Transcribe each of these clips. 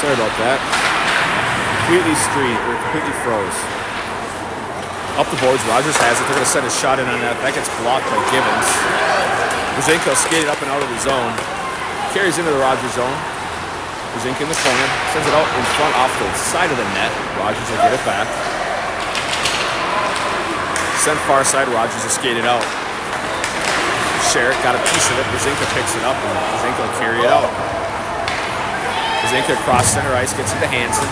Sorry about that. Completely froze. Up the boards, Rogers has it. They're going to send a shot in on that. That gets blocked by Gibbons. Brzezinko skated up and out of the zone. Carries into the Rogers zone. Brzezinko in the corner. Sends it out in front off the side of the net. Rogers will get it back. Sent far side. Rogers will skate it out. Sherritt got a piece of it. Brzezinko picks it up and Brzezinko will carry it out. Brzezinko across center ice, gets it to Hansen.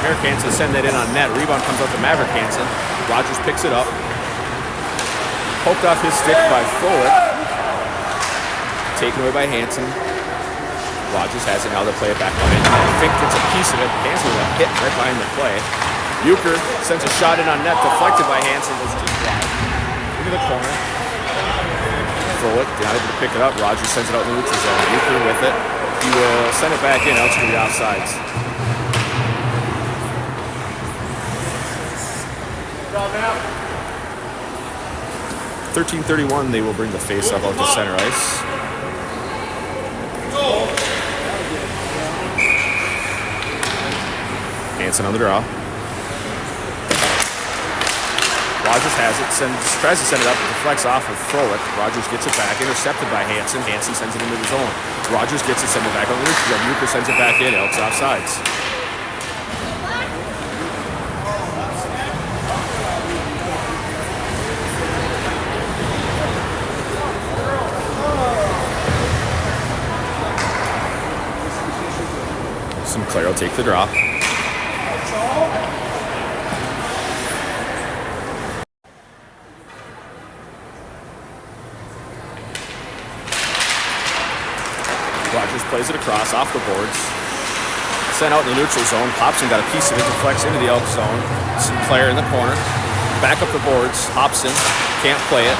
Merrick Hansen send that in on net. Rebound comes out to Maverick Hansen. Rogers picks it up. Poked off his stick by Froelich. Taken away by Hansen. Rogers has it now. They'll play it back behind. Fink gets a piece of it. Hansen with a hit right behind the play. Euchre sends a shot in on net. Deflected by Hansen. Goes just wide. Into the corner. Froelich not able to pick it up. Rogers sends it out in the neutral zone. Euchre with it. He will send it back in. Out to the offsides. 13:31, they will bring the face-off out to center ice. Hansen on the draw. Rogers has it, tries to send it up, it deflects off with Froelich. Rogers gets it back, intercepted by Hansen. Hansen sends it into the zone. Rogers gets it, sends it back on the neutral zone. Euchre sends it back in, Elks offsides. Sinclair will take the draw. Rogers plays it across, off the boards. Sent out in the neutral zone. Hobson got a piece of it, deflects into the Elk zone. Sinclair in the corner. Back up the boards. Hobson can't play it.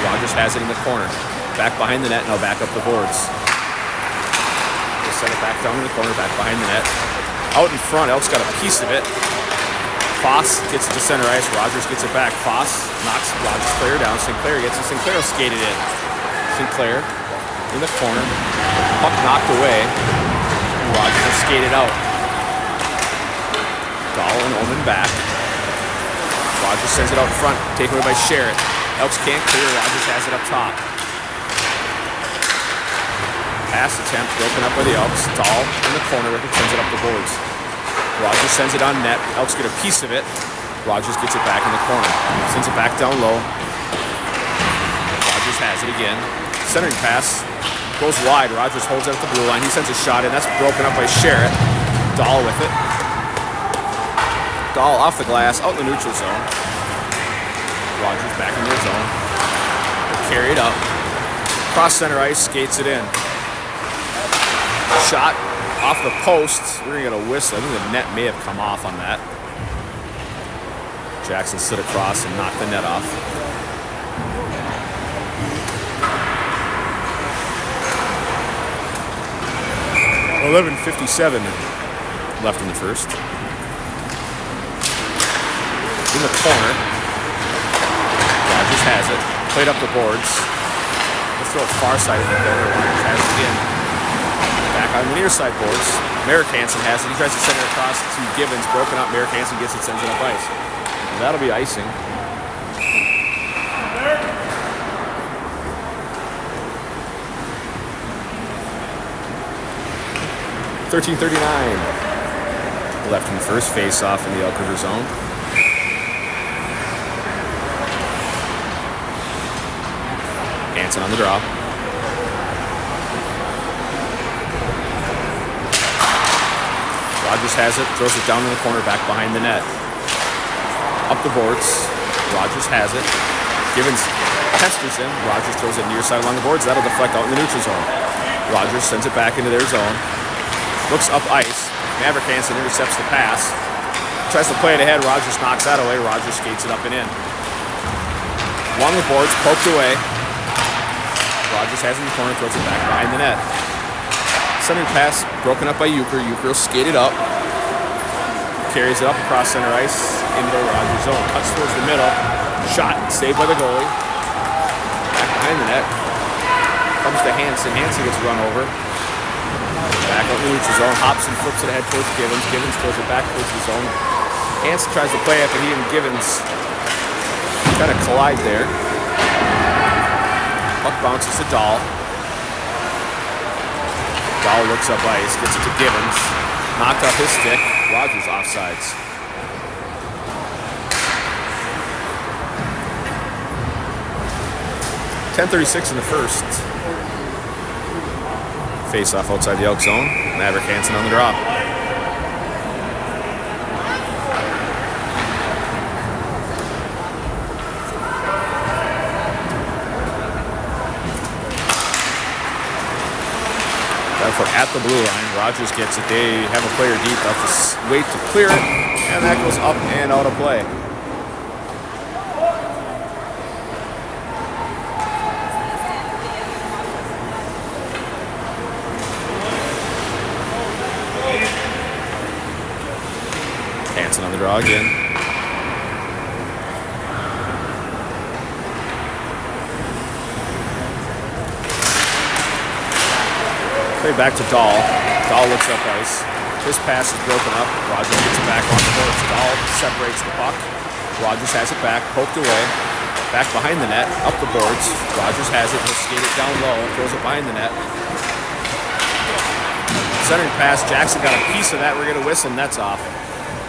Rogers has it in the corner. Back behind the net, now back up the boards. Send it back down in the corner, back behind the net. Out in front, Elk's got a piece of it. Foss gets it to center ice. Rogers gets it back. Foss knocks Rogers' player down. Sinclair gets it. Sinclair skated in. Sinclair in the corner. Puck knocked away. And Rogers will skate it out. Dahl and Omen back. Rogers sends it out in front. Taken away by Sherritt. Elks can't clear. Rogers has it up top. Pass attempt broken up by the Elks. Dahl in the corner with it, sends it up the boards. Rogers sends it on net. Elks get a piece of it. Rogers gets it back in the corner. Sends it back down low. Rogers has it again. Centering pass goes wide. Rogers holds it at the blue line. He sends a shot in. That's broken up by Sherritt. Dahl with it. Dahl off the glass, out in the neutral zone. Rogers back in their zone. Carry it up. Cross center ice, skates it in. Shot off the post. We're going to get a whistle. I think the net may have come off on that. Jackson slid across and knocked the net off. .11:57 left in the first. In the corner. Rogers has it. Played up the boards. Let's throw it far side of the corner. Rogers has it again. Back on the near side boards. Merrick Hansen has it. He tries to send it across to Gibbons. Broken up. Merrick Hansen gets it, sends it up ice. And that'll be icing. .13:39 left in the first. Face off in the Elk River zone. Hansen on the draw. Rogers has it, throws it down in the corner, back behind the net. Up the boards, Rogers has it. Gibbons pesters him. Rogers throws it near side along the boards. That'll deflect out in the neutral zone. Rogers sends it back into their zone. Looks up ice. Maverick Hansen intercepts the pass. Tries to play it ahead. Rogers knocks that away. Rogers skates it up and in. Along the boards, poked away. Rogers has it in the corner, throws it back behind the net. Centering pass broken up by Euchre. Euchre skated up. Carries it up across center ice into the Rogers zone. Cuts towards the middle. Shot saved by the goalie. Back behind the net. Comes to Hansen. Hansen gets run over. Back out in the neutral zone. Hobson flips it ahead towards Givens. Givens throws it back towards the zone. Hansen tries to play it, but he and Givens kind of collide there. Puck bounces to Dahl. Dahl looks up ice, gets it to Givens. Knocked off his stick. Rogers offsides. .10:36 in the first. Face off outside the Elk zone. Maverick Hansen on the draw. At the blue line, Rogers gets it. They have a player deep. They'll have to wait to clear it, and that goes up and out of play. Hansen on the draw again. Play back to Dahl. Dahl looks up ice. His pass is broken up. Rogers gets it back on the boards. Dahl separates the puck. Rogers has it back, poked away. Back behind the net, up the boards. Rogers has it. He'll skate it down low and throws it behind the net. Centering pass. Jackson got a piece of that. We're going to whistle. Net's off.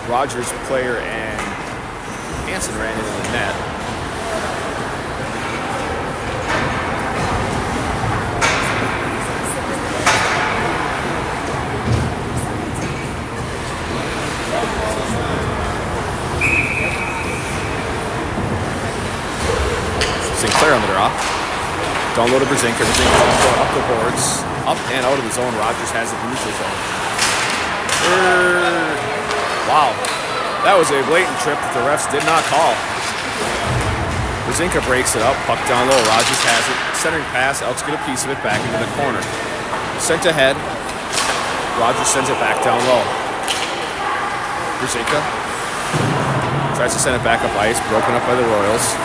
Rogers player and Hansen ran into the net. Sinclair on the draw. Down low to Brzezinski. Brzezinski going to throw up the boards. Up and out of the zone. Rogers has it in the neutral zone. Wow. That was a blatant trip that the refs did not call. Brzezinski breaks it up. Puck down low. Rogers has it. Centering pass. Elks get a piece of it back into the corner. Sent ahead. Rogers sends it back down low. Brzezinski tries to send it back up ice. Broken up by the Royals.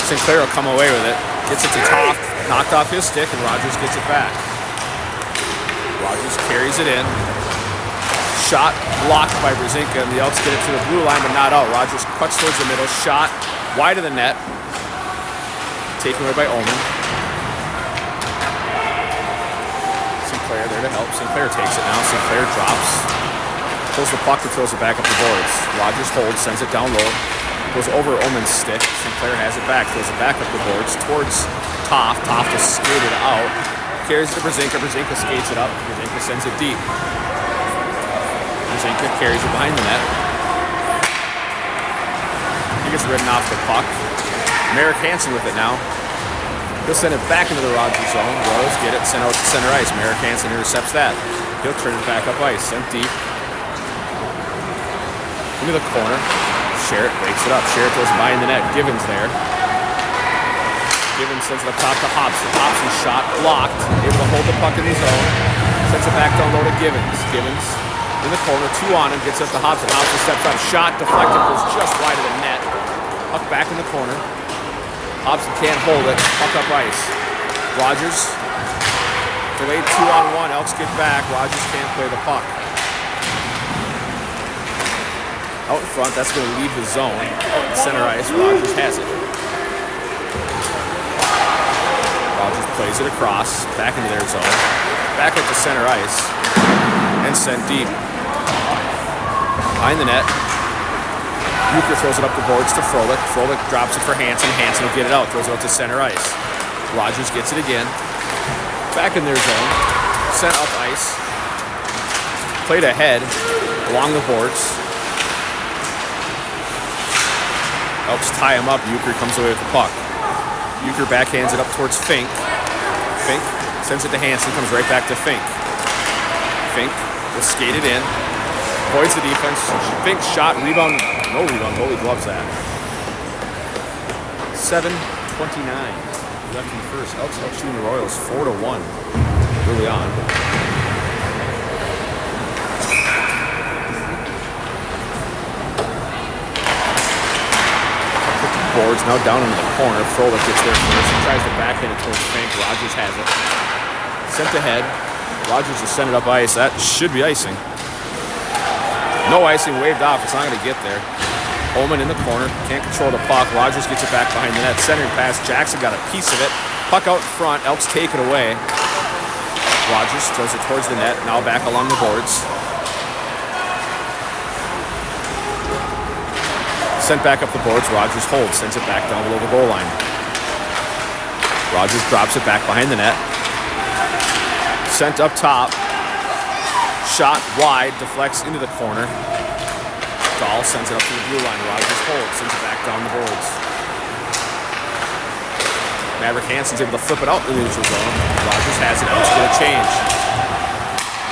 Sinclair will come away with it. Gets it to Toft. Knocked off his stick, and Rogers gets it back. Rogers carries it in. Shot blocked by Brzezinski, and the Elks get it to the blue line, but not out. Rogers cuts towards the middle. Shot wide of the net. Taken away by Omen. Sinclair there to help. Sinclair takes it now. Sinclair drops. Pulls the puck and throws it back up the boards. Rogers holds, sends it down low. Goes over Omen's stick. Sinclair has it back. Throws it back up the boards towards Toft. Toft is skated out. Carries it to Brzezinski. Brzezinski skates it up. Brzezinski sends it deep. Brzezinski carries it behind the net. He gets ridden off the puck. Merrick Hansen with it now. He'll send it back into the Rogers zone. Royals get it. Sent out to center ice. Merrick Hansen intercepts that. He'll turn it back up ice. Sent deep. Into the corner. Sherritt breaks it up. Sherritt goes behind the net. Givens there. Givens sends it up top to Hobson. Hobson shot blocked. Able to hold the puck in the zone. Sends it back down low to Givens. Givens in the corner. Two on him. Gets up to Hobson. Hobson steps up. Shot deflected. Goes just wide of the net. Puck back in the corner. Hobson can't hold it. Puck up ice. Rogers. Delayed 2-on-1. Elks get back. Rogers can't play the puck. Out in front, that's going to leave the zone. Out in center ice, Rogers has it. Rogers plays it across, back into their zone. Back up to center ice. And sent deep. Behind the net. Euchre throws it up the boards to Froelich. Froelich drops it for Hansen. Hansen will get it out. Throws it out to center ice. Rogers gets it again. Back in their zone. Sent up ice. Played ahead along the boards. Helps tie him up. Euchre comes away with the puck. Euchre backhands it up towards Fink. Fink sends it to Hansen. Comes right back to Fink. Fink will skate it in. Avoids the defense. Fink shot. Rebound. No rebound. Goalie gloves that. 7:29 left in the first. Elks shooting the Royals 4-1 early on. Boards now down into the corner. Froelich gets there first. He tries to backhand it towards Fink. Rogers has it. Sent ahead. Rogers just sent it up ice. That should be icing. No icing, waved off. It's not going to get there. Ullman in the corner. Can't control the puck. Rogers gets it back behind the net. Centering pass. Jackson got a piece of it. Puck out in front. Elks take it away. Rogers throws it towards the net. Now back along the boards. Sent back up the boards. Rogers holds. Sends it back down below the goal line. Rogers drops it back behind the net. Sent up top. Shot wide. Deflects into the corner. Dahl sends it up to the blue line. Rogers holds. Sends it back down the boards. Maverick Hansen's able to flip it out in the neutral zone. Rogers has it. Elks get a change.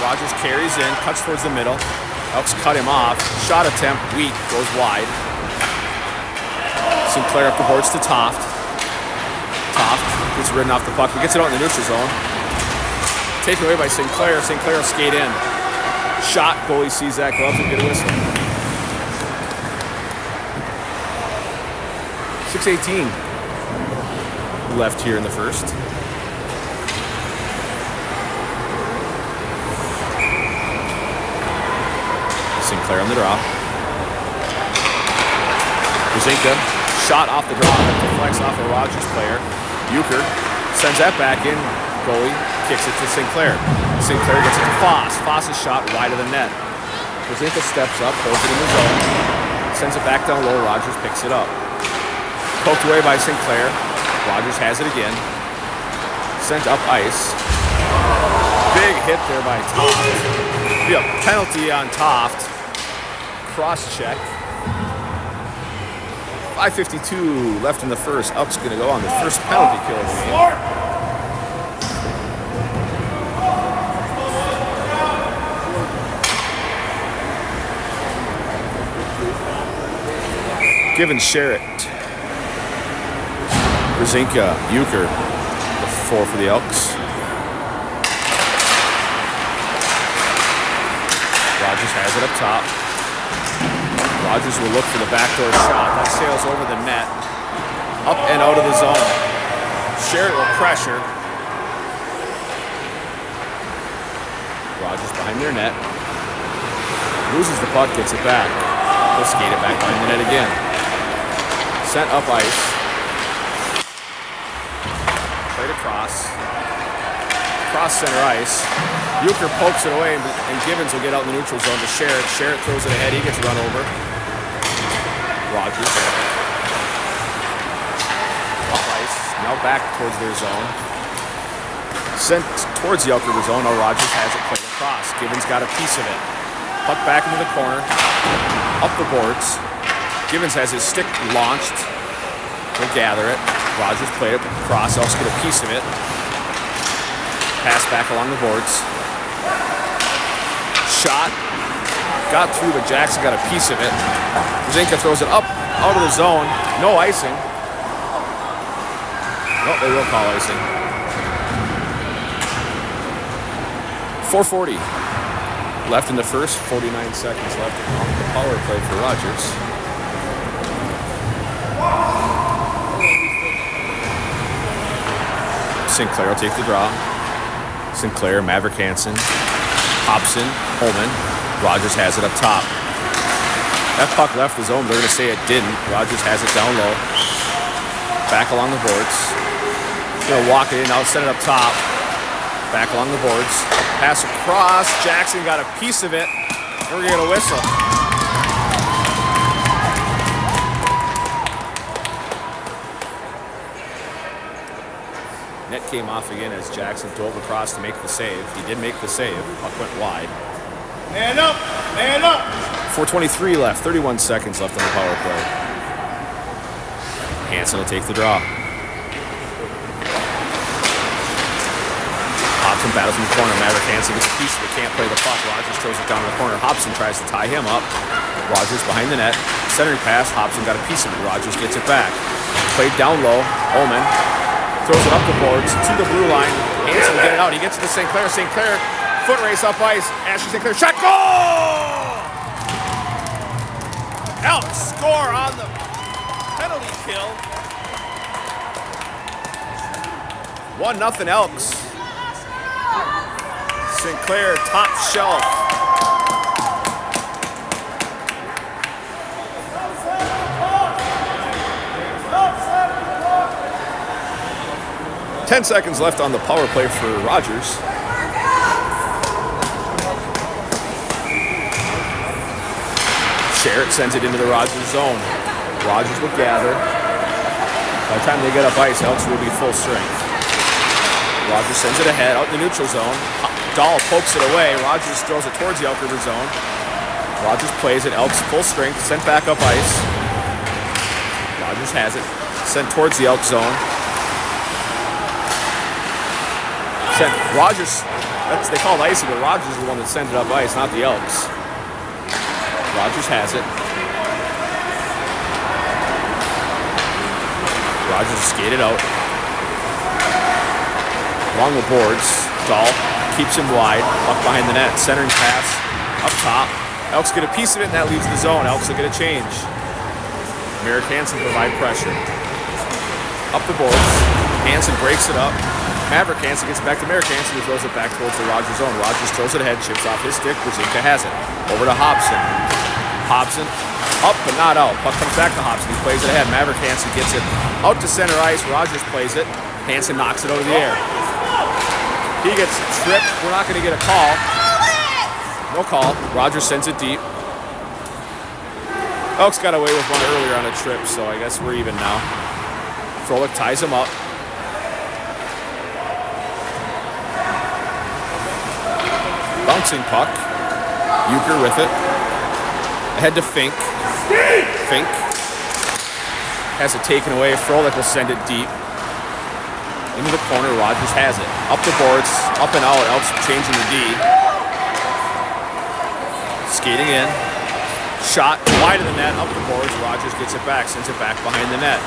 Rogers carries in. Cuts towards the middle. Elks cut him off. Shot attempt. Weak. Goes wide. Sinclair up the boards to Toft. Toft gets ridden off the puck, but gets it out in the neutral zone. Taken away by Sinclair. Sinclair will skate in. Shot. Goalie sees that. Gloves and get a whistle. 6:18 left here in the first. Sinclair on the draw. Brzezinski. Shot off the draw, deflects off a Rogers player. Euchre sends that back in. Goalie kicks it to Sinclair. Sinclair gets it to Foss. Foss's shot wide of the net. Brzezinski steps up, holds it in the zone, sends it back down low. Rogers picks it up. Poked away by Sinclair. Rogers has it again. Sent up ice. Big hit there by Toft. Be a penalty on Toft. Cross check. 5:52 left in the first. Elk's going to go on the first penalty kill of the game. Given Sherritt. Brzezinski, Euchre, the 4 for the Elks. Rogers has it up top. Rogers will look for the backdoor shot. That sails over the net. Up and out of the zone. Sherritt will pressure. Rogers behind their net. Loses the puck, gets it back. He'll skate it back behind the net again. Sent up ice. Played across. Cross center ice. Euchre pokes it away, and Gibbons will get out in the neutral zone to Sherritt. Sherritt throws it ahead. He gets run over. Rogers. Off ice. Now back towards their zone. Sent towards the Elk River zone. Now Rogers has it played across. Gibbons got a piece of it. Puck back into the corner. Up the boards. Gibbons has his stick launched. He'll gather it. Rogers played it across. Elks get a piece of it. Pass back along the boards. Shot. Got through, but Jackson got a piece of it. Brzezinski throws it up out of the zone. No icing. No, they will call icing. 4:40 left in the first. 49 seconds left on the power play for Rogers. Sinclair will take the draw. Sinclair, Maverick Hansen, Hobson, Holman. Rogers has it up top. That puck left the zone. They're going to say it didn't. Rogers has it down low. Back along the boards. Going to walk it in. Now set it up top. Back along the boards. Pass across. Jackson got a piece of it. And we're going to get a whistle. Net came off again as Jackson dove across to make the save. He did make the save. Puck went wide. Man up! Man up! 4:23 left. 31 seconds left on the power play. Hansen will take the draw. Hobson battles in the corner. Maverick Hansen gets a piece of it. Can't play the puck. Rogers throws it down in the corner. Hobson tries to tie him up. Rogers behind the net. Centering pass. Hobson got a piece of it. Rogers gets it back. Played down low. Ullman throws it up the boards to the blue line. Hansen will get it out. He gets it to Sinclair. Sinclair, foot race up ice. Ashley Sinclair, shot, goal! Elks score on the penalty kill. 1-0 Elks. Sinclair, top shelf. Ten seconds left on the power play for Rogers. Sherritt sends it into the Rogers zone. Rogers will gather. By the time they get up ice, Elks will be full strength. Rogers sends it ahead, out in the neutral zone. Dahl pokes it away. Rogers throws it towards the Elk River zone. Rogers plays it. Elks full strength, sent back up ice. Rogers has it. Sent towards the Elk zone. Sent Rogers, they call it icy, but Rogers is the one that sent it up ice, not the Elks. Rogers has it. Rogers skated out. Along the boards, Dahl keeps him wide, up behind the net. Centering pass, up top. Elks get a piece of it, and that leaves the zone. Elks will get a change. Merrick Hansen provide pressure. Up the boards. Hansen breaks it up. Maverick Hansen gets back to Merrick Hansen, who throws it back towards the Rogers zone. Rogers throws it ahead, chips off his stick. Brzezinski has it. Over to Hobson. Hobson, up but not out. Puck comes back to Hobson. He plays it ahead. Maverick Hansen gets it out to center ice. Rogers plays it. Hansen knocks it over the air. He gets tripped. We're not going to get a call. No call. Rogers sends it deep. Elks got away with one earlier on a trip, so I guess we're even now. Froelich ties him up. Bouncing puck. Euchre with it. Ahead to Fink. Fink has it taken away. Froelich will send it deep. Into the corner. Rogers has it. Up the boards. Up and out. Elks changing the D. Skating in. Shot wide of the net. Up the boards. Rogers gets it back. Sends it back behind the net.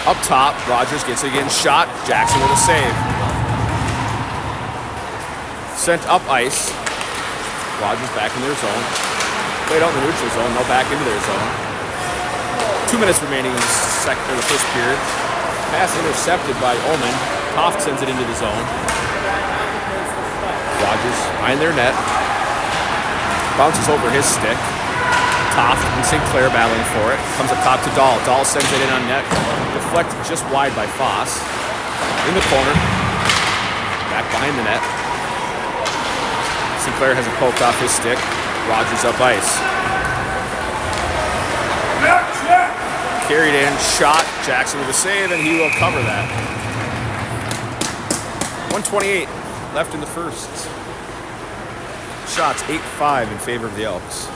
Up top. Rogers gets it again. Shot. Jackson with a save. Sent up ice. Rogers back in their zone. Played out in the neutral zone. Now back into their zone. 2 minutes remaining in the first period. Pass intercepted by Ullman. Toft sends it into the zone. Rogers behind their net. Bounces over his stick. Toft and Sinclair battling for it. Comes up top to Dahl. Dahl sends it in on net. Deflected just wide by Foss. In the corner. Back behind the net. Sinclair has it poked off his stick. Rogers up ice. Carried in, shot. Jackson with a save, and he will cover that. 1:28 left in the first. Shots 8-5 in favor of the Elks.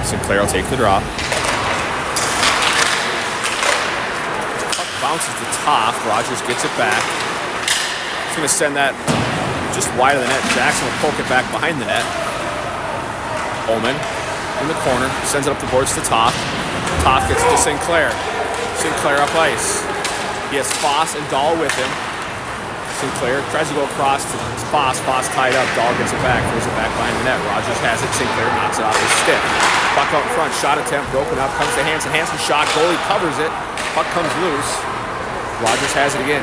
Sinclair will take the drop. Bounces to Toft. Rogers gets it back. He's going to send that just wide of the net. Jackson will poke it back behind the net. Ullman in the corner. Sends it up the boards to Toft. Toft gets it to Sinclair. Sinclair up ice. He has Foss and Dahl with him. Sinclair tries to go across to Foss. Foss tied up. Dahl gets it back. Throws it back behind the net. Rogers has it. Sinclair knocks it off his stick. Puck out in front. Shot attempt broken up. Comes to Hansen. Hansen shot. Goalie covers it. Puck comes loose. Rogers has it again.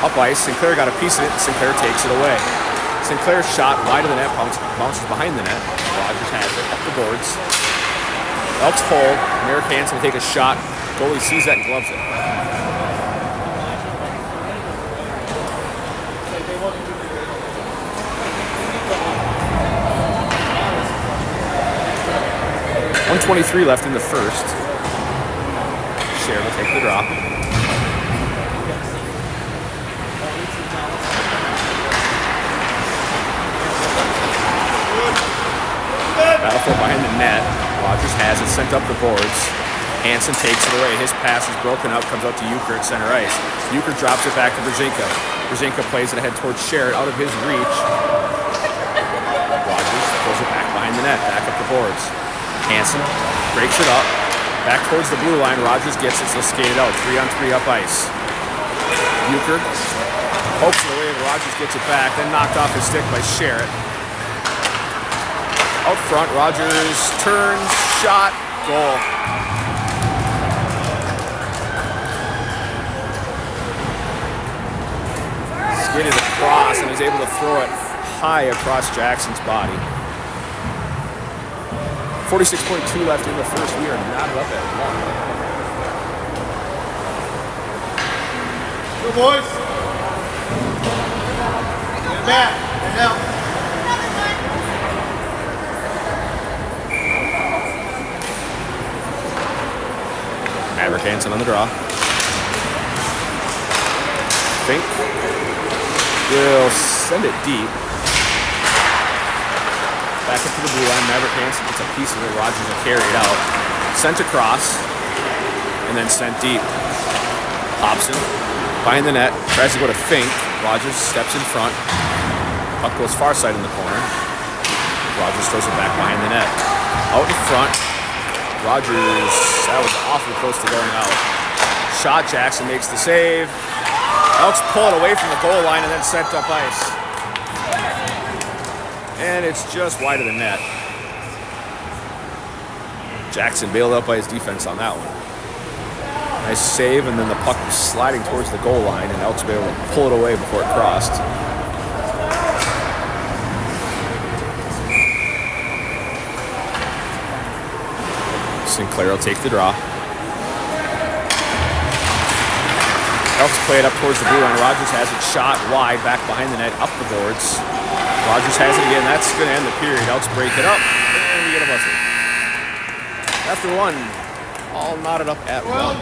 Up ice. Sinclair got a piece of it. Sinclair takes it away. Sinclair's shot wide of the net. Bounces behind the net. Rogers has it. Up the boards. Elks hold. Merrick Hansen will take a shot. Goalie sees that and gloves it. .123 left in the first. Sherritt will take the drop. Battlefield behind the net. Rogers has it, sent up the boards. Hansen takes it away. His pass is broken up, comes out to Euchre at center ice. Euchre drops it back to Brzezinski. Brzezinski plays it ahead towards Sherritt, out of his reach. Rogers throws it back behind the net, back up the boards. Hansen breaks it up, back towards the blue line. Rogers gets it, so skated out. 3-on-3 up ice. Euchre pokes it away, and Rogers gets it back, then knocked off his stick by Sherritt. Out front, Rogers turns, shot, goal. get it across and is able to throw it high across Jackson's body. 46.2 left in the first. We are knotted up at 1. Go, boys. Get back. Get help. Maverick Hansen on the draw. Fink will send it deep. Back up to the blue line. Maverick Hansen gets a piece of it. Rogers will carry it out. Sent across and then sent deep. Hobson behind the net. Tries to go to Fink. Rogers steps in front. Puck goes far side in the corner. Rogers throws it back behind the net. Out in front. Rogers, that was awfully close to going out. Shot, Jackson makes the save. Elks pull it away from the goal line and then sent up ice. And it's just wide of the net. Jackson bailed out by his defense on that one. Nice save, and then the puck was sliding towards the goal line, and Elks were able to pull it away before it crossed. Sinclair will take the draw. Elks play it up towards the blue line. Rogers has it shot wide back behind the net, up the boards. Rogers has it again. That's going to end the period. Elks break it up, and we get a buzzer. After one, all knotted up at 1.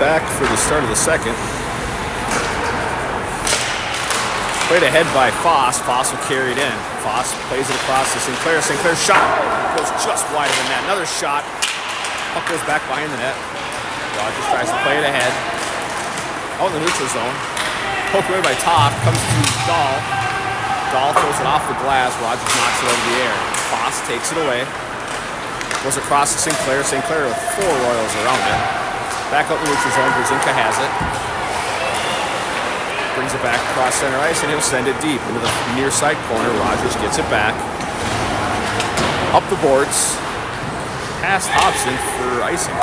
Back for the start of the second. Played ahead by Foss. Foss will carry it in. Foss plays it across to Sinclair. Sinclair's shot goes just wide of the net. Another shot. Puck goes back behind the net. Rogers tries to play it ahead. Out in the neutral zone. Poked away by Toff. Comes to Dahl. Dahl throws it off the glass. Rogers knocks it over the air. Foss takes it away. Goes across to Sinclair. Sinclair with 4 Royals around it. Back up the neutral zone. Brzezinski has it. Brings it back across center ice, and he'll send it deep into the near side corner. Rogers gets it back. Up the boards. Past Hobson for icing.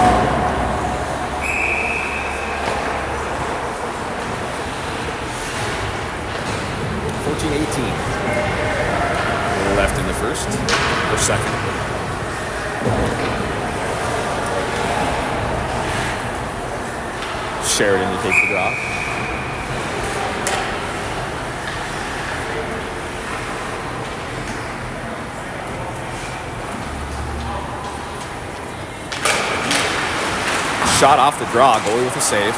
14-18. Left in the first or second. Sheridan to take the draw. Shot off the draw, goalie with a save.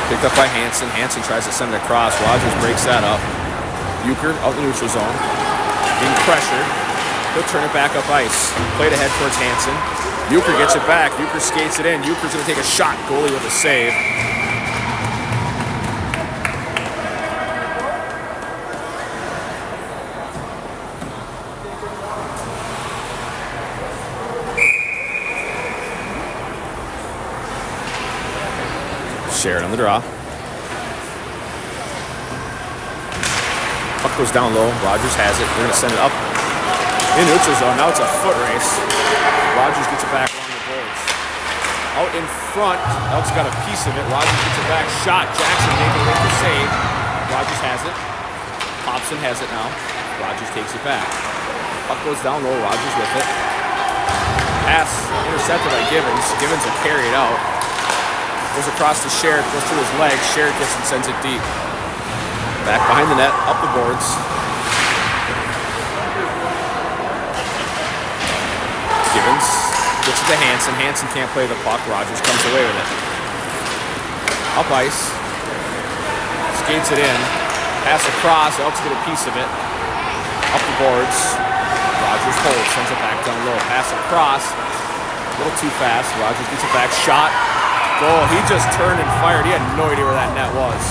Picked up by Hansen. Hansen tries to send it across. Rogers breaks that up. Euchre out the neutral zone. Being pressured. He'll turn it back up ice. Played ahead towards Hansen. Euchre gets it back. Euchre skates it in. Euchre's going to take a shot. Goalie with a save. Share it on the draw. Puck goes down low. Rogers has it. They're going to send it up in neutral zone. Now it's a foot race. Rogers gets it back along the boards. Out in front, Elk's got a piece of it. Rogers gets it back. Shot. Jackson making it for save. Rogers has it. Hobson has it now. Rogers takes it back. Puck goes down low. Rogers with it. Pass intercepted by Givens. Givens will carry it out. Goes across to Sherritt. Goes through his legs. Sherritt gets and sends it deep. Back behind the net, up the boards. Givens gets it to Hansen. Hansen can't play the puck. Rogers comes away with it. Up ice. Skates it in. Pass across. Elks get a piece of it. Up the boards. Rogers holds. Sends it back down low. Pass across. A little too fast. Rogers gets it back. Shot. Goal. He just turned and fired. He had no idea where that net was.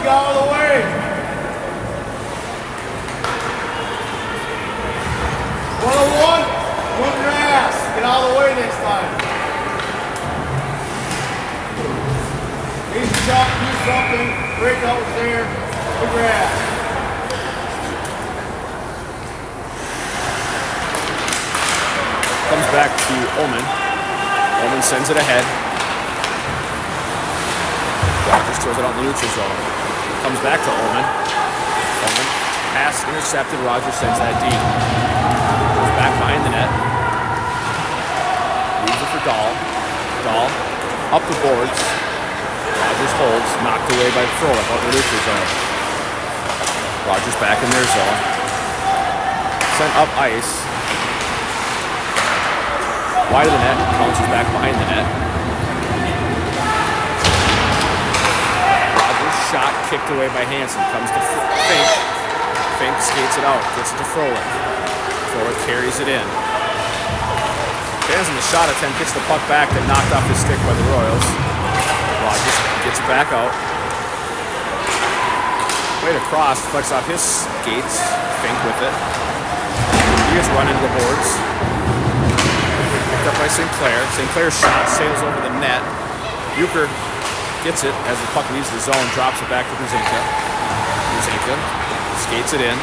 Get out of the way. 101, move your ass. Get out of the way next time. Easy shot, do something. Breakout was there. Move your ass. Comes back to Ullman. Ullman sends it ahead. Rogers throws it out in the neutral zone. Comes back to Ullman. Ullman. Pass intercepted. Rogers sends that deep. Goes back behind the net. Leaves it for Dahl. Dahl up the boards. Rogers holds. Knocked away by Froelich out in the neutral zone. Rogers back in their zone. Sent up ice. Wide of the net. Bounces back behind the net. Shot kicked away by Hansen. Comes to Fink. Fink skates it out. Gets it to Froelich. Froelich carries it in. Hansen, the shot attempt, gets the puck back, then knocked off his stick by the Royals. Rogers gets it back out. Played across, flex off his skates. Fink with it. He gets run into the boards. Picked up by Sinclair. Sinclair's shot sails over the net. Euchre gets it as the puck leaves the zone, drops it back to Brzezinski. Brzezinski skates it in.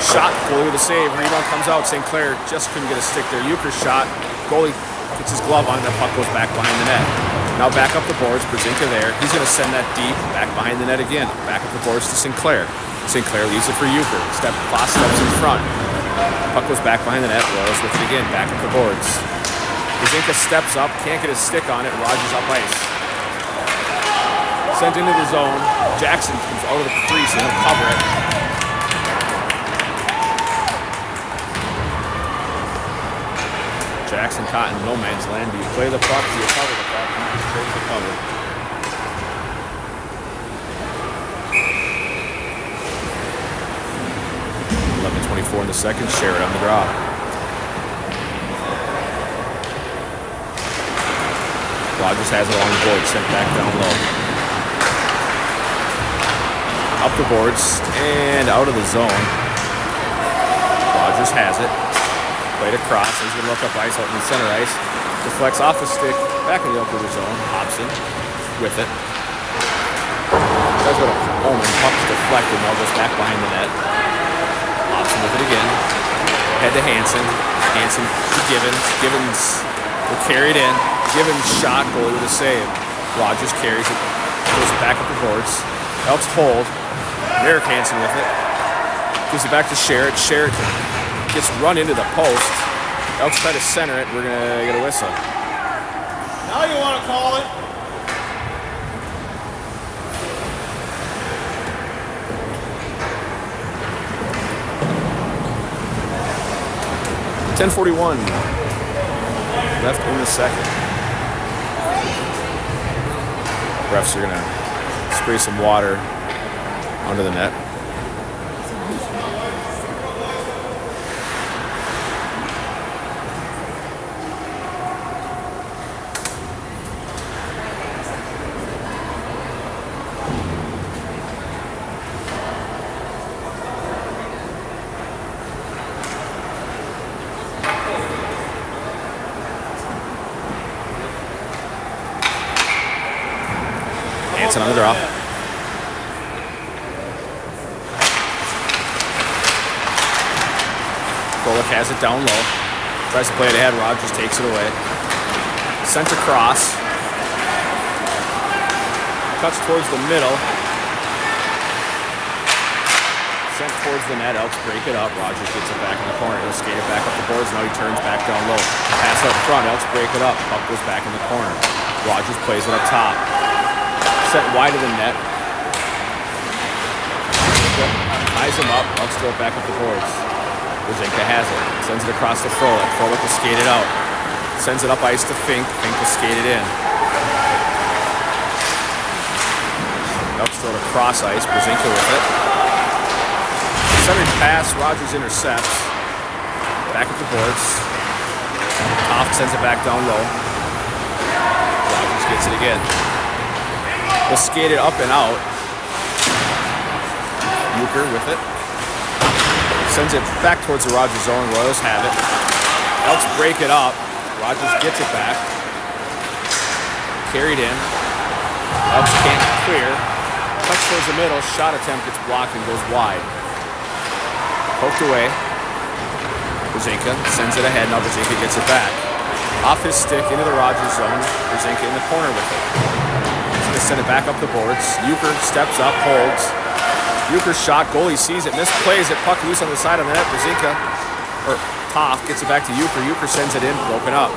Shot, goalie with a save. Rebound comes out. St. Clair just couldn't get a stick there. Euchre's shot. Goalie gets his glove on, and that puck goes back behind the net. Now back up the boards. Brzezinski there. He's going to send that deep back behind the net again. Back up the boards to St. Clair. St. Clair leaves it for Euchre. Foss steps in front. Puck goes back behind the net. Royals with it again. Back up the boards. Brzezinski steps up, can't get his stick on it, Rogers up ice. Sent into the zone. Jackson comes out of the crease and he'll cover it. Jackson caught in no man's land. Do you play the puck? Do you cover the puck? You just straight to cover. .11:24 in the second. Sherritt on the draw. Rogers has it along the board, sent back down low. Up the boards and out of the zone. Rogers has it. Played across. He's going to look up ice out in the center ice. Deflects off the stick back in the Elk River zone. Hobson with it. Does go to Ullman. Puck's deflected. Now goes back behind the net. Hobson with it again. Head to Hansen. Hansen to Givens. Givens will carry it in. Givens shot, goalie with a save. Rogers carries it. Goes back up the boards. Elks hold. Eric Hansen with it. Gives it back to Sherritt. Sherritt gets run into the post. Elks try to center it. We're going to get a whistle. Now you want to call it. .10:41 left in the second. Refs are going to spray some water onto the net. Hansen on the draw. Frolic has it down low. Tries to play it ahead. Rogers takes it away. Sent across. Cuts towards the middle. Sent towards the net. Elks break it up. Rogers gets it back in the corner. He'll skate it back up the boards. Now he turns back down low. Pass up front. Elks break it up. Puck goes back in the corner. Rogers plays it up top. Set wide of the net. Ties him up. Elks throw it back up the boards. Brzezinka has it. Sends it across to Frolic. Frolic will skate it out. Sends it up ice to Fink. Fink will skate it in. Elks throw it across ice. Brzezinka with it. Centered pass. Rogers intercepts. Back at the boards. Toft sends it back down low. Rogers gets it again. We'll skate it up and out. Euchre with it. Sends it back towards the Rogers zone. Royals have it. Elks break it up. Rogers gets it back. Carried in. Elks can't clear. Touch towards the middle. Shot attempt gets blocked and goes wide. Poked away. Brzezinka sends it ahead. Now Brzezinka gets it back. Off his stick into the Rogers zone. Brzezinka in the corner with it. He's going to send it back up the boards. Euchre steps up, holds. Euchre's shot, goalie sees it, misplays it, puck loose on the side of the net. Brzezinka, or Toft, gets it back to Euchre. Euchre sends it in, broken up.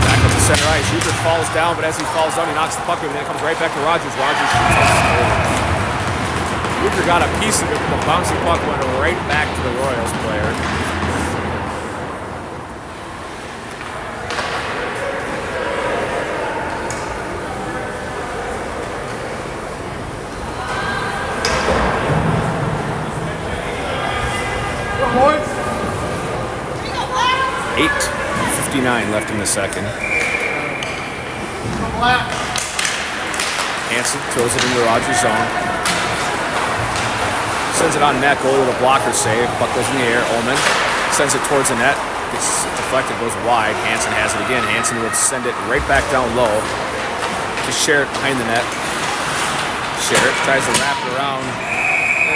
Back up to center ice. Euchre falls down, but as he falls down, he knocks the puck over, and then it comes right back to Rogers. Rogers shoots. Euchre got a piece of it, but the bouncy puck went right back to the Royals player. Boys. 8:59 left in the second. Hansen throws it into the Rogers zone. Sends it on net. Goalie with a blocker save. Puck goes in the air. Ullman sends it towards the net. Gets deflected, goes wide. Hansen has it again. Hansen would send it right back down low to Sherritt behind the net. Sherritt tries to wrap it around.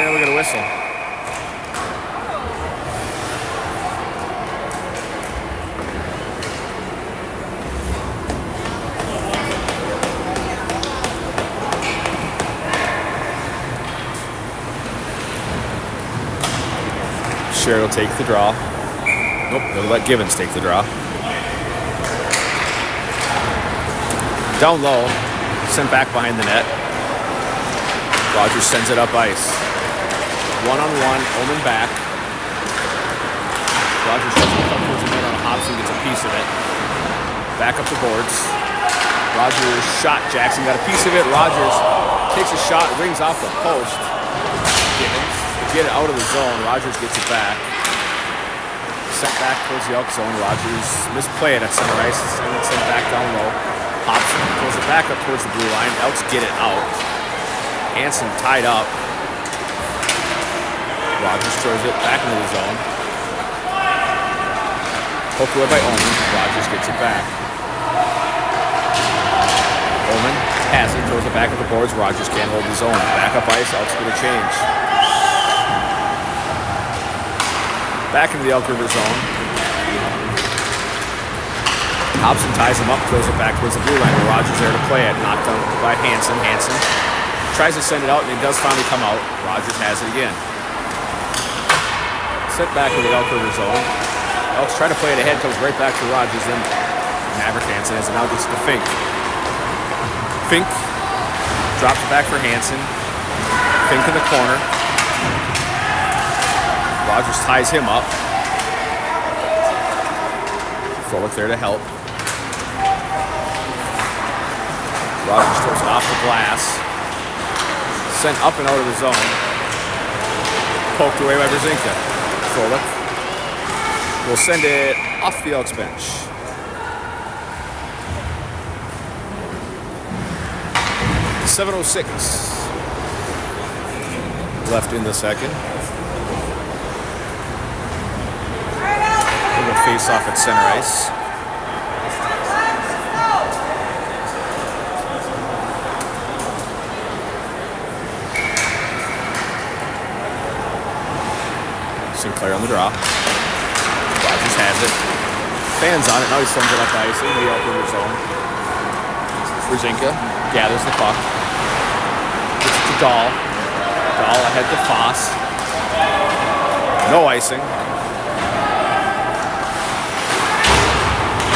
And we got a whistle. Sherritt will take the draw. Nope, they'll let Givens take the draw. Down low, sent back behind the net. Rogers sends it up ice. One-on-one, Ullman back. Rogers sends it up towards the net on Hobson, gets a piece of it. Back up the boards. Rogers shot, Jackson got a piece of it. Rogers takes a shot, rings off the post. Givens. Get it out of the zone. Rogers gets it back. Sent back towards the Elk zone. Rogers misplay it at center ice and then sent back down low. Hobson throws it back up towards the blue line. Elks get it out. Hansen tied up. Rogers throws it back into the zone. Poked away by Ullman. Rogers gets it back. Ullman has it. Throws it back at the boards. Rogers can't hold the zone. Back up ice. Elks get a change. Back into the Elk River zone. Hobson ties him up, throws it back towards the blue line. Rogers there to play it. Knocked down by Hansen. Hansen tries to send it out, and it does finally come out. Rogers has it again. Set back into the Elk River zone. Elks try to play it ahead, comes right back to Rogers. Then Maverick Hansen as it now gets to Fink. Fink drops it back for Hansen. Fink in the corner. Rogers ties him up. Frolic there to help. Rogers throws it off the glass. Sent up and out of the zone. Poked away by Brzezinka. Frolic will send it off the Elks bench. .706 left in the second. Face off at center ice. Sinclair on the draw. Rogers has it. Fans on it. Now he sends it up ice into the Elk River zone. Brzezinski gathers the puck. Gets it to Dahl. Dahl ahead to Foss. No icing.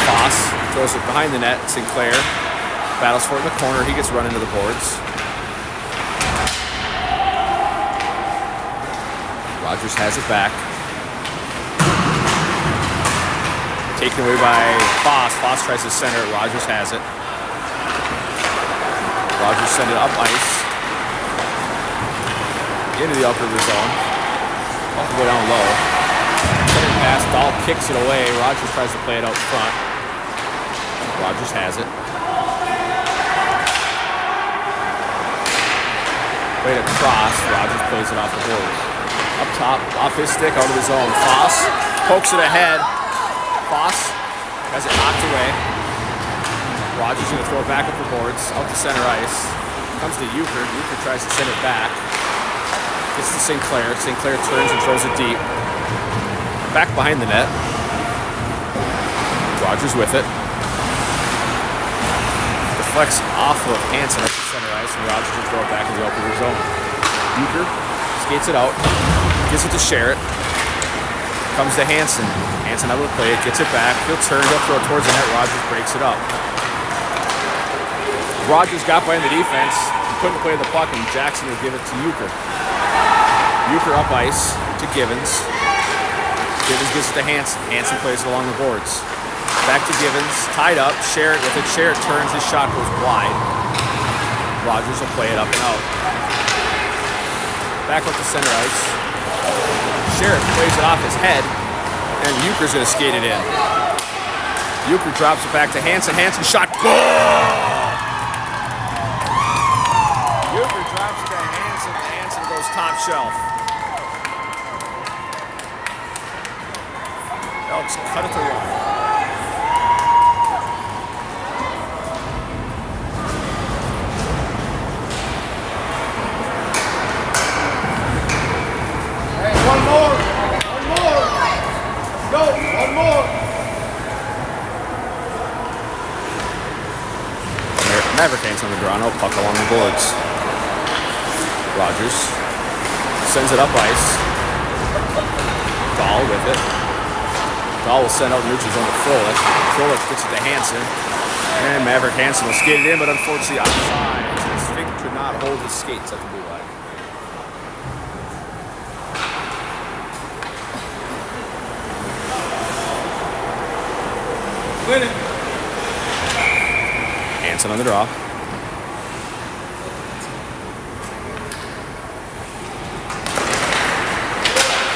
Foss throws it behind the net. Sinclair battles for it in the corner. He gets run into the boards. Rogers has it back. Taken away by Foss. Foss tries to center it. Rogers has it. Rogers send it up ice. Into the Elk River zone. All the way down low. Center pass. Dahl kicks it away. Rogers tries to play it out front. Rogers has it. Played across. Rogers plays it off the boards. Up top, off his stick, out of the zone. Foss pokes it ahead. Foss has it knocked away. Rogers going to throw it back up the boards, out to center ice. Comes to Euchre. Euchre tries to send it back. Gets to Sinclair. Sinclair turns and throws it deep. Back behind the net. Rogers with it. Deflects off of Hansen up to center ice, and Rogers will throw it back in the Elk River zone. Euchre skates it out. Gives it to Sherritt. Comes to Hansen. Hansen out of the play. Gets it back. He'll turn. He'll throw it towards the net. Rogers breaks it up. Rogers got behind the defense. He couldn't play the puck, and Jackson will give it to Euchre. Euchre up ice to Givens. Givens gives it to Hansen. Hansen plays it along the boards. Back to Givens. Tied up. Sherritt with it. Sherritt turns. His shot goes wide. Rogers will play it up and out. Back up to center ice. Sherritt plays it off his head, and Euchre's going to skate it in. Euchre drops it back to Hansen. Hansen shot. Goal! Euchre drops it to Hansen, and Hansen goes top shelf. Elks cut it to 1. One more. Go, one more. Maverick hands on the draw. No puck along the boards. Rogers sends it up ice. Dahl with it. Dahl will send out neutral zone to Frolik. Frolik gets it to Hansen. And Maverick Hansen will skate it in, but unfortunately outside. His feet could not hold his skates at the blue line. Winning. Hansen on the draw.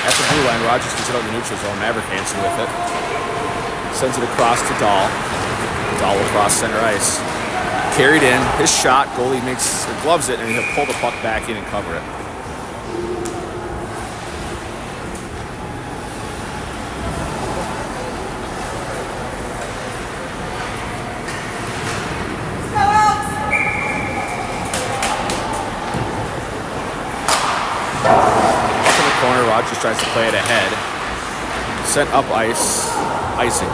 At the blue line, Rogers gets it out in the neutral zone. Maverick Hansen with it. Sends it across to Dahl. Dahl will cross center ice. Carried in. His shot. Goalie gloves it, and he'll pull the puck back in and cover it. Rogers tries to play it ahead. Sent up ice. Icing.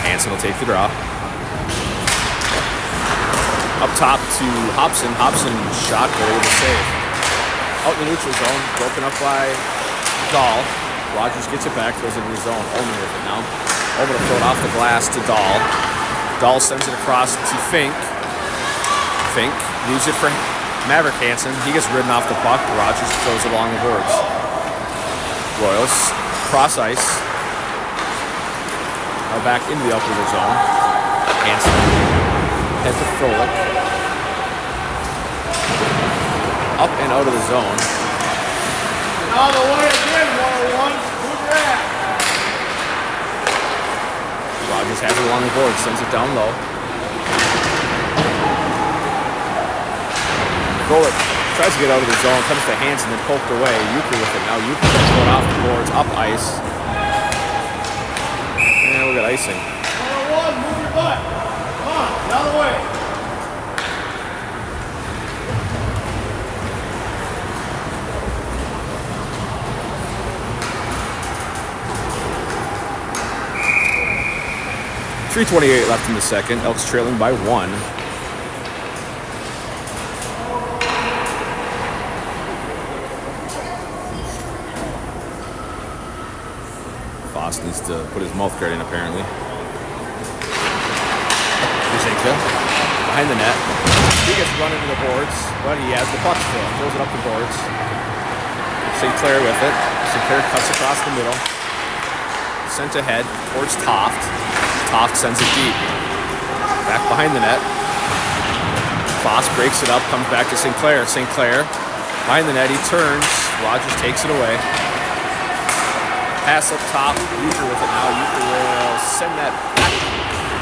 Hansen will take the draw. Up top to Hobson. Hobson shot goal with a save. Out in the neutral zone, broken up by Dahl. Rogers gets it back, throws it in the zone. Ullman with it now. Ullman will throw it off the glass to Dahl. Dahl sends it across to Fink. Fink leaves it for Maverick Hansen. He gets ridden off the puck. Rogers throws it along the boards. Royals cross ice. Now back into the Elk River zone. Hansen head to Frolik. Up and out of the zone. And all the way again, 101. Good rap. Rogers has it along the board, sends it down low. Frolik Tries to get out of the zone, comes to Hansen, then poked away. Euchre with it now. Euchre going off the boards, up ice. And we got icing. 101, move your butt. Come on, get out of the way. .328 left in the second. Elks trailing by 1. Foss needs to put his mouth guard in, apparently. Brzezinka behind the net. He gets run into the boards, but he has the puck still. Throws it up the boards. St. Clair with it. St. Clair cuts across the middle. Sent ahead towards Toft. Toft sends it deep. Back behind the net. Foss breaks it up, comes back to St. Clair. St. Clair behind the net. He turns. Rogers takes it away. Pass up top. Euchre with it now. Euchre will send that back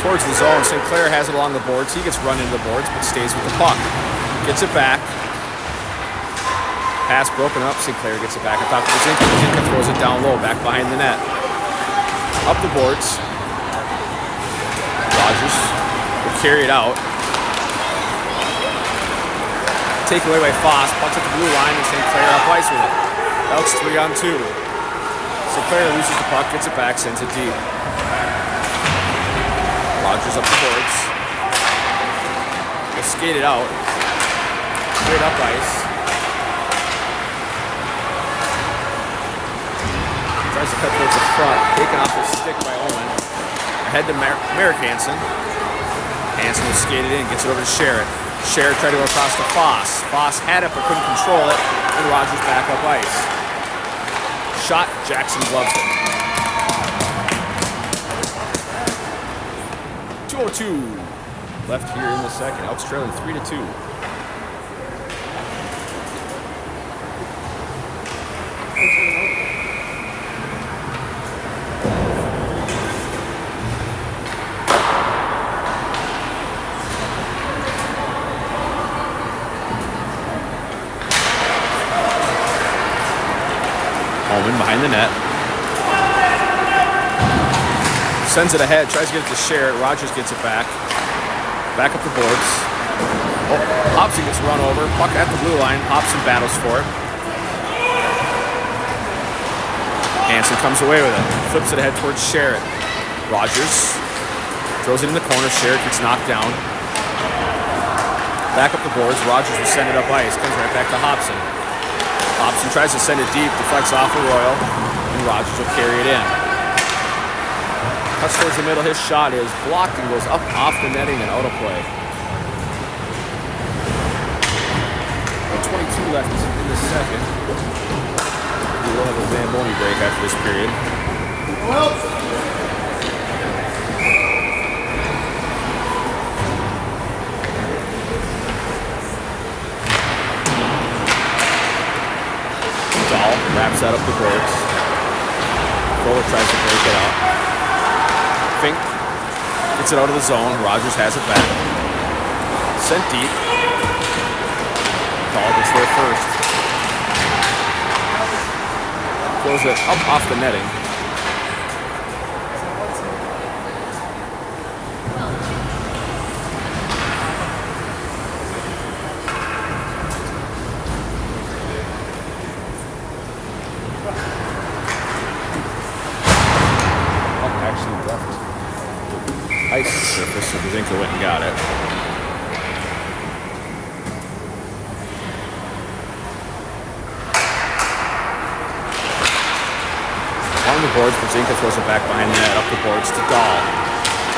towards the zone. St. Clair has it along the boards. He gets run into the boards, but stays with the puck. Gets it back. Pass broken up. St. Clair gets it back. I thought Brzezinka throws it down low, back behind the net. Up the boards. Rogers will carry it out. Take away by Foss. Pucks at the blue line, and St. Clair up ice with it. Elks 3-on-2. St. Clair loses the puck, gets it back, sends it deep. Rogers up the boards. Will skate it out. Straight up ice. Tries to cut towards the front. Taken off his stick by Owen. Ahead to Merrick Hansen. Hansen will skate it in, gets it over to Sherritt. Sherritt tried to go across to Foss. Foss had it but couldn't control it, and Rogers back up ice. Shot, Jackson gloves it. 2:02 left here in the second. Elks trailing 3-2. Behind the net. Sends it ahead, tries to get it to Sherritt. Rogers gets it back. Back up the boards. Oh, Hobson gets run over. Puck at the blue line. Hobson battles for it. Hansen comes away with it. Flips it ahead towards Sherritt. Rogers throws it in the corner. Sherritt gets knocked down. Back up the boards. Rogers will send it up ice. Comes right back to Hobson. Hobson tries to send it deep, deflects off of Royal, and Rogers will carry it in. Cuts towards the middle, his shot is blocked and goes up off the netting and out of play. 22 left in the second. We will have a Zamboni break after this period. Wraps that up the boards. Fuller tries to break it out. Fink gets it out of the zone. Rogers has it back. Sent deep. Dahl gets there first. Throws it up off the netting. Surface, so Brzezinka went and got it. On the boards, Brzezinka throws it back behind the net, up the boards to Dahl.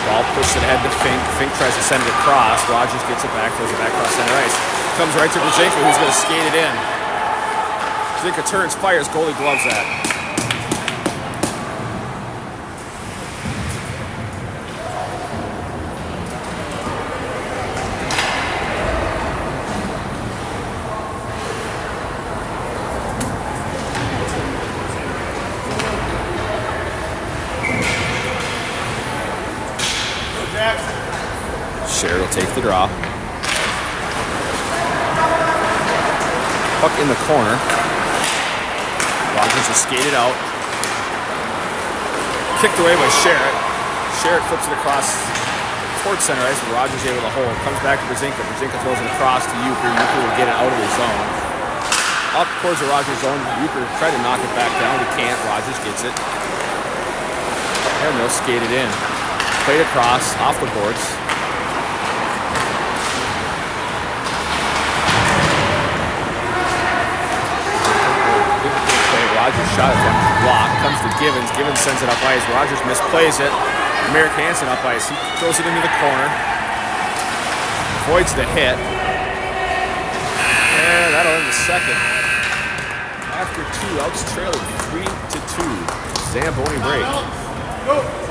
Dahl pushes it ahead to Fink. Fink tries to send it across. Rogers gets it back, throws it back across center ice. Comes right to Brzezinka, who's going to skate it in. Brzezinka turns, fires, goalie gloves that. Sherritt will take the draw. Puck in the corner. Rogers is skated out. Kicked away by Sherritt. Sherritt flips it across towards center ice, but Rogers able to hold. Comes back to Brzezinka. Brzezinka throws it across to Euchre. Euchre will get it out of his zone. Up towards the Rogers zone. Euchre tried to knock it back down. He can't. Rogers gets it. And they'll skate it in. Played across, off the boards. Rogers shot it from block, comes to Givens. Givens sends it up ice. Rogers misplays it. Merrick Hansen up ice. He throws it into the corner. Avoids the hit. And that'll end the second. After two, Elks trailing 3-2. Zamboni break. Go.